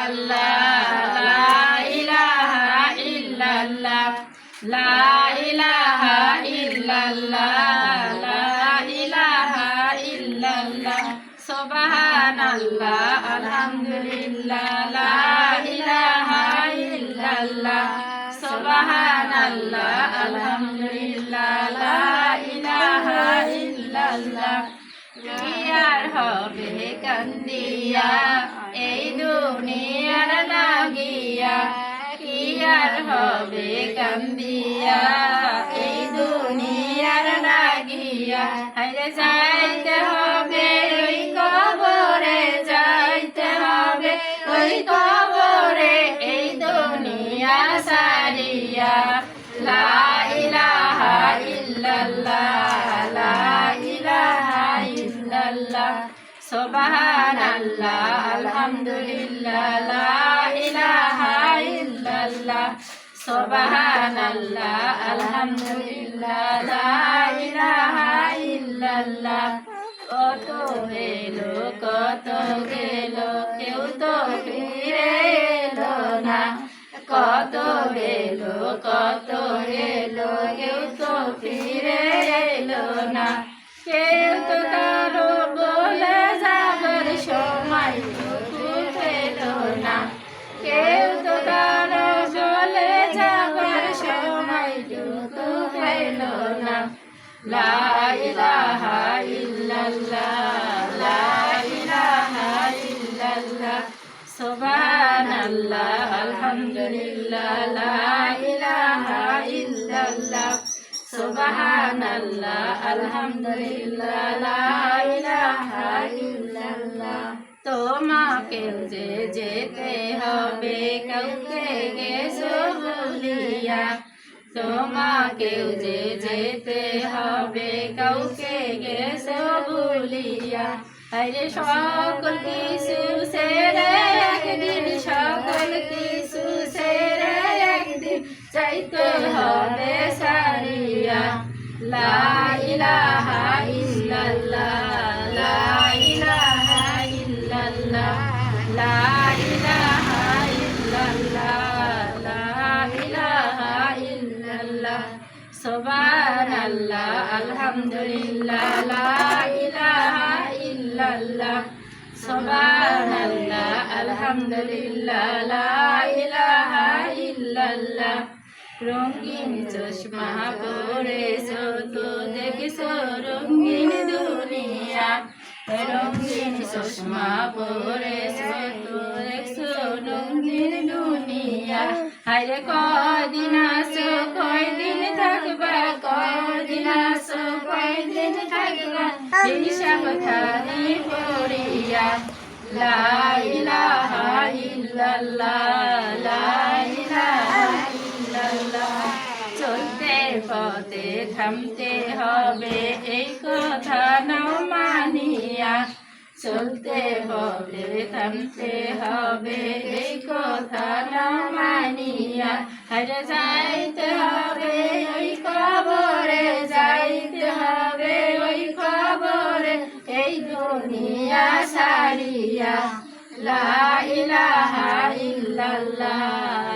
আল্লাহ লা ইলাহা ইল্লাল্লাহ লা ইলাহা ইল্লাল্লাহ লা ইলাহা ইল্লাল্লাহ সুবহানাল্লাহ আলহামদুলিল্লাহ লা ইলাহা ইল্লাল্লাহ সুবহানাল্লাহ আলহামদুলিল্লাহ লা ইলাহা ইল্লাল্লাহ কি আর হবে কান্দিয়া এই দুনিয়ার লাগিয়া কি আর হবে কান্দিয়া এই দুনিয়ার লাগিয়া হায়রে যাইতে হবে ওই কবরে যাইতে হবে ওই কবরে এই দুনিয়া সারিয়া লা ইলাহা ইল্লাল্লাহ লা ইলাহা ইল্লাল্লাহ সুবহানাল্লাহ আলহামদুলিল্লাহ লা ইলাহা ইল্লাল্লাহ সুবহানাল্লাহ আলহামদুলিল্লাহ লা ইলাহা ইল্লাল্লাহ কত এলো কত গেল কেউ তো ফিরে এলো না কত এলো কত এলো কেউ তো ফিরে এলো না কেউ তো কারো বলে যাবার সময় পেলো না কেউ তো কারো বলে যাবার সময় পেলো না লা ইলাহা ইল্লাল্লাহ লা ইলাহা ইল্লাল্লাহ সুবহানাল্লাহ আলহামদুলিল্লাহ লা ইলাহা ইল্লাল্লাহ সুবহানাল্লাহ আলহামদুলিল্লাহ লা ইলাহা ইল্লাল্লাহ তোমাকেও যে যেতে হবে কাউকে গেছো বলিয়া তোমাকেও যে যেতে হবে কাউকে গেছো বলিয়া আরে সকল কিছু সেরে একদিন সকল কিছু সেরে একদিন যাইতে হবে সারিয়া লা ইলাহা ইল্লাল্লাহ লা ইলাহা ইল্লাল্লাহ লা ইলাহা ইল্লাল্লাহ লা ইলাহা ইল্লাল্লাহ সুবহানাল্লাহ আলহামদুলিল্লাহ লা ইলাহা ইল্লাল্লাহ সুবহানাল্লাহ আলহামদুলিল্লাহ লা ইলাহা ইল্লাল্লাহ রঙিন চশমা পরেছো তো দেখছো রঙিন দুনিয়া রঙিন চশমা পরেছো তো দেখছো রঙিন দুনিয়া হায়রে কদিন আসো কয়দিন থাকবা কদিন আসো কয়দিন থাকবা হিসাব খানি পড়িয়া লা ইলাহা ইল্লাল্লাহ লা ইলাহা ইল্লাল্লাহ চলতে পথে থামতে হবে এই কথা নাও মানিয়া চলতে হবে থামতে হবে এই কথা নাও মানিয়া হারে যাইতে হবে ওই কবরে যাইতে হবে ওই কবরে এই দুনিয়া সারিয়া লা ইলাহা ইল্লাল্লাহ